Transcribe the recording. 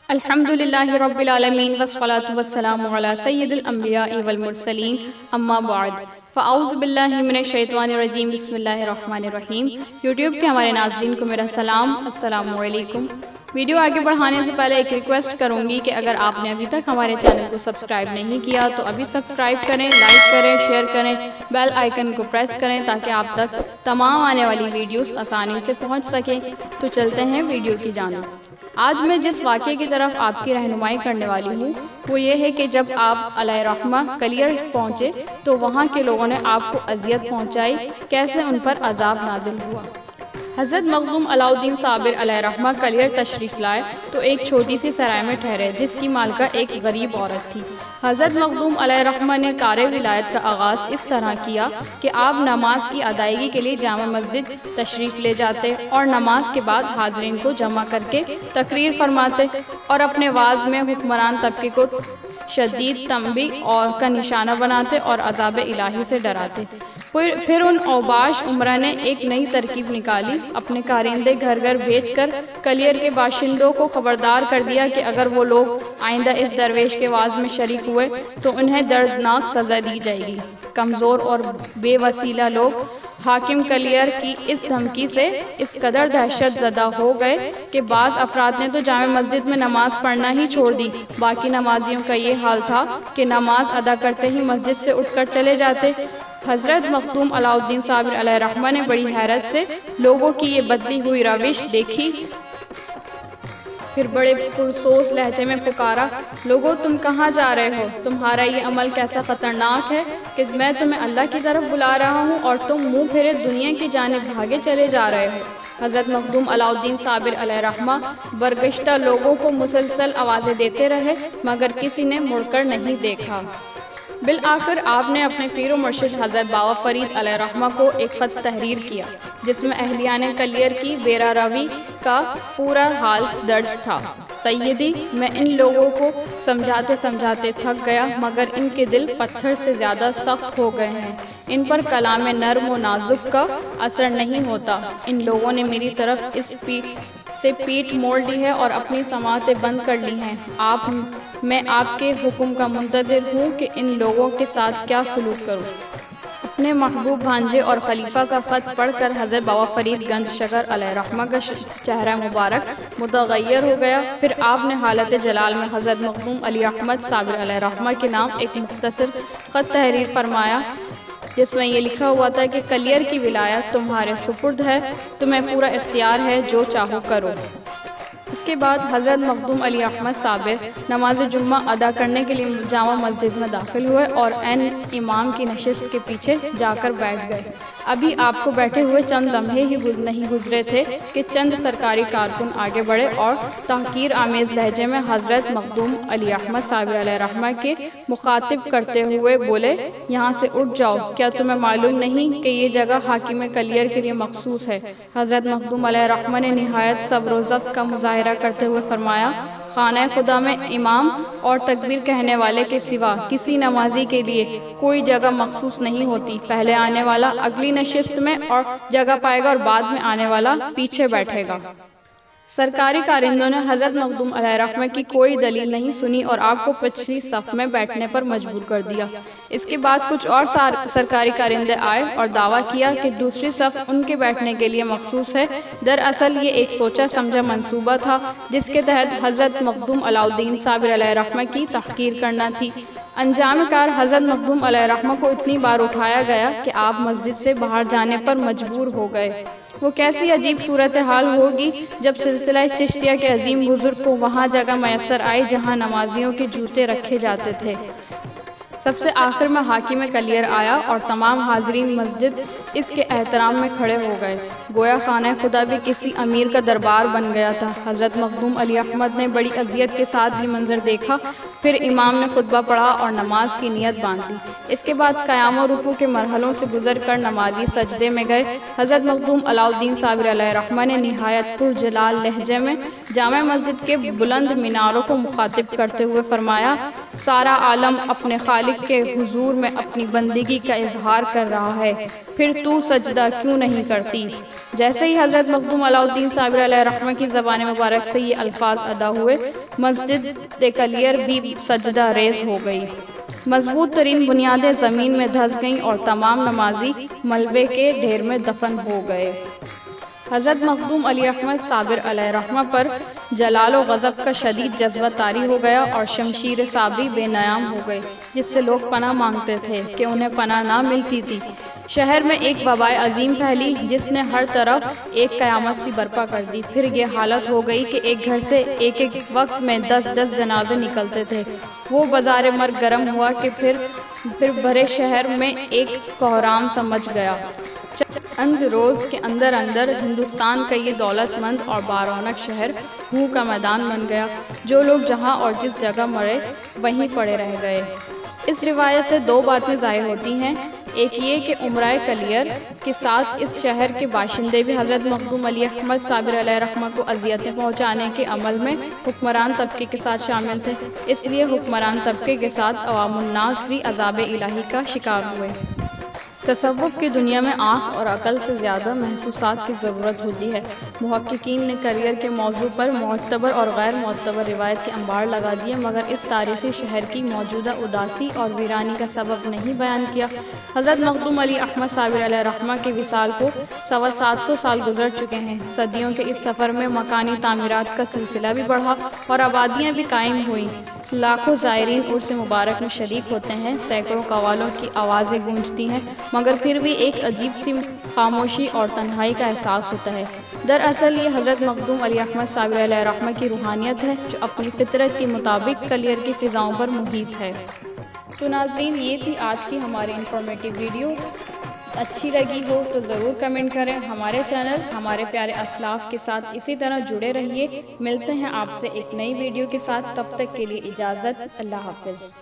الحمدللہ رب العالمین والصلاة والسلام علی سید الانبیاء والمرسلین اما بعد فاعوذ باللہ من الشیطان الرجیم بسم اللہ الرحمن الرحیم۔ یوٹیوب کے ہمارے ناظرین کو میرا سلام، السلام علیکم۔ ویڈیو آگے بڑھانے سے پہلے ایک ریکویسٹ کروں گی کہ اگر آپ نے ابھی تک ہمارے چینل کو سبسکرائب نہیں کیا تو ابھی سبسکرائب کریں، لائک کریں، شیئر کریں، بیل آئیکن کو پریس کریں تاکہ آپ تک تمام آنے والی ویڈیوز آسانی سے پہنچ سکیں۔ تو چلتے ہیں ویڈیو کی جانب۔ آج میں جس واقعے کی طرف آپ کی رہنمائی کرنے والی ہوں وہ یہ ہے کہ جب آپ علیہ رحمہ کلیر پہنچے تو وہاں کے لوگوں نے آپ کو اذیت پہنچائی، کیسے ان پر عذاب نازل ہوا۔ حضرت مخدوم علاء الدین صابر علیہ رحمہ کلیر تشریف لائے تو ایک چھوٹی سی سرائے میں ٹھہرے جس کی مالکہ ایک غریب عورت تھی۔ حضرت مخدوم علیہ رحمہ نے کار ولایت کا آغاز اس طرح کیا کہ آپ نماز کی ادائیگی کے لیے جامع مسجد تشریف لے جاتے اور نماز کے بعد حاضرین کو جمع کر کے تقریر فرماتے اور اپنے وعظ میں حکمران طبقے کو شدید تنبیہ اور کا نشانہ بناتے اور عذاب الہی سے ڈراتے۔ پھر ان اوباش عمرہ نے ایک نئی ترکیب نکالی، اپنے کارندے گھر گھر بھیج کر کلیر کے باشندوں کو خبردار کر دیا کہ اگر وہ لوگ آئندہ اس درویش کے وعظ میں شریک ہوئے تو انہیں دردناک سزا دی جائے گی۔ کمزور اور بے وسیلہ لوگ حاکم کلیر کی اس دھمکی سے اس قدر دہشت زدہ ہو گئے کہ بعض افراد نے تو جامع مسجد میں نماز پڑھنا ہی چھوڑ دی۔ باقی نمازیوں کا یہ حال تھا کہ نماز ادا کرتے ہی مسجد سے اٹھ کر چلے جاتے۔ حضرت مخدوم علاء الدین صابر علیہ رحمہ نے بڑی حیرت سے لوگوں کی یہ بدلی ہوئی روش دیکھی، پھر بڑے پرسوز لہجے میں پکارا، لوگو تم کہاں جا رہے ہو؟ تمہارا یہ عمل کیسا خطرناک ہے کہ میں تمہیں اللہ کی طرف بلا رہا ہوں اور تم منہ پھیرے دنیا کی جانب بھاگے چلے جا رہے ہو۔ حضرت مخدوم علاء الدین صابر علیہ رحمہ برگشتہ لوگوں کو مسلسل آوازیں دیتے رہے مگر کسی نے مڑ کر نہیں دیکھا۔ بالآخر آپ نے اپنے پیر و مرشد حضرت بابا فرید علیہ رحمہ کو ایک خط تحریر کیا جس میں اہلیان کلیر کی بیرہ روی کا پورا حال درج تھا۔ سیدی، میں ان لوگوں کو سمجھاتے سمجھاتے تھک گیا مگر ان کے دل پتھر سے زیادہ سخت ہو گئے ہیں، ان پر کلام نرم و نازک کا اثر نہیں ہوتا۔ ان لوگوں نے میری طرف اس سے پیٹھ موڑ لی ہے اور اپنی سماعتیں بند کر لی ہیں۔ میں آپ کے حکم کا منتظر ہوں کہ ان لوگوں کے ساتھ کیا سلوک کروں۔ اپنے محبوب بھانجے اور خلیفہ کا خط پڑھ کر حضرت بابا فرید گنج شکر علیہ رحمہ کا چہرہ مبارک متغیر ہو گیا۔ پھر آپ نے حالت جلال میں حضرت مخدوم علی احمد صابر علیہ رحمہ کے نام ایک مختصر خط تحریر فرمایا جس میں یہ لکھا ہوا تھا کہ کلیر کی ولایت تمہارے سپرد ہے، تمہیں پورا اختیار ہے، جو چاہو کرو۔ اس کے بعد حضرت مخدوم علی احمد صابر نماز جمعہ ادا کرنے کے لیے جامع مسجد میں داخل ہوئے اور عین امام کی نشست کے پیچھے جا کر بیٹھ گئے۔ ابھی آپ کو بیٹھے ہوئے چند لمحے ہی نہیں گزرے تھے کہ چند سرکاری کارکن آگے بڑھے اور تحقیر آمیز لہجے میں حضرت مخدوم علی احمد صابر علیہ رحمہ کے مخاطب کرتے ہوئے بولے، یہاں سے اٹھ جاؤ، کیا تمہیں معلوم نہیں کہ یہ جگہ حاکم کلیر کے لیے مخصوص ہے؟ حضرت مخدوم علیہ رحمہ نے نہایت صبر و ضبط کا مظاہرہ کرتے ہوئے فرمایا، خانہ خدا میں امام اور تکبیر کہنے والے کے سوا کسی نمازی کے لیے کوئی جگہ مخصوص نہیں ہوتی۔ پہلے آنے والا اگلی نشست میں اور جگہ پائے گا اور بعد میں آنے والا پیچھے بیٹھے گا۔ سرکاری کارندوں نے حضرت مخدوم علیہ رحمہ کی کوئی دلیل نہیں سنی اور آپ کو پچھلی صف میں بیٹھنے پر مجبور کر دیا۔ اس کے بعد کچھ اور سرکاری کارندے آئے اور دعویٰ کیا کہ دوسری صف ان کے بیٹھنے کے لیے مخصوص ہے۔ دراصل یہ ایک سوچا سمجھا منصوبہ تھا جس کے تحت حضرت مخدوم علاء الدین صابر علیہ رحمہ کی تحقیر کرنا تھی۔ انجام کار حضرت مخدوم علیہ رحمہ کو اتنی بار اٹھایا گیا کہ آپ مسجد سے باہر جانے پر مجبور ہو گئے۔ وہ کیسی عجیب صورتحال ہوگی جب سلسلہ چشتیہ کے عظیم بزرگ کو وہاں جگہ میسر آئی جہاں نمازیوں کے جوتے رکھے جاتے تھے۔ سب سے آخر میں حاکم کلیر آیا اور تمام حاضرین مسجد اس کے احترام میں کھڑے ہو گئے، گویا خانہ خدا بھی کسی امیر کا دربار بن گیا تھا۔ حضرت مخدوم علی احمد نے بڑی اذیت کے ساتھ یہ منظر دیکھا، پھر امام نے خطبہ پڑھا اور نماز کی نیت باندھ لی۔ اس کے بعد قیام و رکوع کے مرحلوں سے گزر کر نمازی سجدے میں گئے۔ حضرت مخدوم علاء الدین صابر علیہ رحمہ نے نہایت پرجلال لہجے میں جامع مسجد کے بلند میناروں کو مخاطب کرتے ہوئے فرمایا، سارا عالم اپنے خالق کے حضور میں اپنی بندگی کا اظہار کر رہا ہے، پھر تو سجدہ کیوں نہیں کرتی؟ جیسے ہی حضرت مخدوم علاء الدین صابر علیہ الرحمہ کی زبان مبارک سے یہ الفاظ ادا ہوئے، مسجد کلیر بھی سجدہ ریز ہو گئی، مضبوط ترین بنیادیں زمین میں دھس گئیں اور تمام نمازی ملبے کے ڈھیر میں دفن ہو گئے۔ حضرت مخدوم علی احمد صابر علیہ الرحمہ پر جلال و غضب کا شدید جذبہ طاری ہو گیا اور شمشیر صابری بے نیام ہو گئے، جس سے لوگ پناہ مانگتے تھے کہ انہیں پناہ نہ ملتی تھی۔ شہر میں ایک وبائے عظیم پھیلی جس نے ہر طرف ایک قیامت سی برپا کر دی۔ پھر یہ حالت ہو گئی کہ ایک گھر سے ایک وقت میں 10 جنازے نکلتے تھے۔ وہ بازار مرگ گرم ہوا کہ پھر بھرے شہر میں ایک کوہرام سمجھ گیا۔ چند روز کے اندر ہندوستان کا یہ دولت مند اور بارونق شہر خون کا میدان بن گیا۔ جو لوگ جہاں اور جس جگہ مرے وہیں پڑے رہ گئے۔ اس روایت سے دو باتیں ظاہر ہوتی ہیں، ایک یہ کہ امرائے کلیر کے ساتھ اس شہر کے باشندے بھی حضرت مخدوم علی احمد صابر علیہ الرحمہ کو اذیتیں پہنچانے کے عمل میں حکمران طبقے کے ساتھ شامل تھے، اس لیے حکمران طبقے کے ساتھ عوام الناس بھی عذاب الہی کا شکار ہوئے۔ تصوف کی دنیا میں آنکھ اور عقل سے زیادہ محسوسات کی ضرورت ہوتی ہے۔ محققین نے کلیر کے موضوع پر معتبر اور غیر معتبر روایت کے انبار لگا دیے، مگر اس تاریخی شہر کی موجودہ اداسی اور ویرانی کا سبب نہیں بیان کیا۔ حضرت مخدوم علی احمد صابر علیہ الرحمہ کے وصال کو 750 سال گزر چکے ہیں۔ صدیوں کے اس سفر میں مکانی تعمیرات کا سلسلہ بھی بڑھا اور آبادیاں بھی قائم ہوئیں۔ لاکھوں زائرین عرس مبارک میں شریک ہوتے ہیں، سینکڑوں قوالوں کی آوازیں گونجتی ہیں، مگر پھر بھی ایک عجیب سی خاموشی اور تنہائی کا احساس ہوتا ہے۔ دراصل یہ حضرت مخدوم علی احمد صابر علیہ الرحمہ کی روحانیت ہے جو اپنی فطرت کے مطابق کلیر کی فضاؤں پر محیط ہے۔ تو ناظرین، یہ تھی آج کی ہماری انفارمیٹیو ویڈیو۔ اچھی لگی ہو تو ضرور کمنٹ کریں۔ ہمارے چینل ہمارے پیارے اسلاف کے ساتھ اسی طرح جڑے رہیے۔ ملتے ہیں آپ سے ایک نئی ویڈیو کے ساتھ، تب تک کے لیے اجازت، اللہ حافظ۔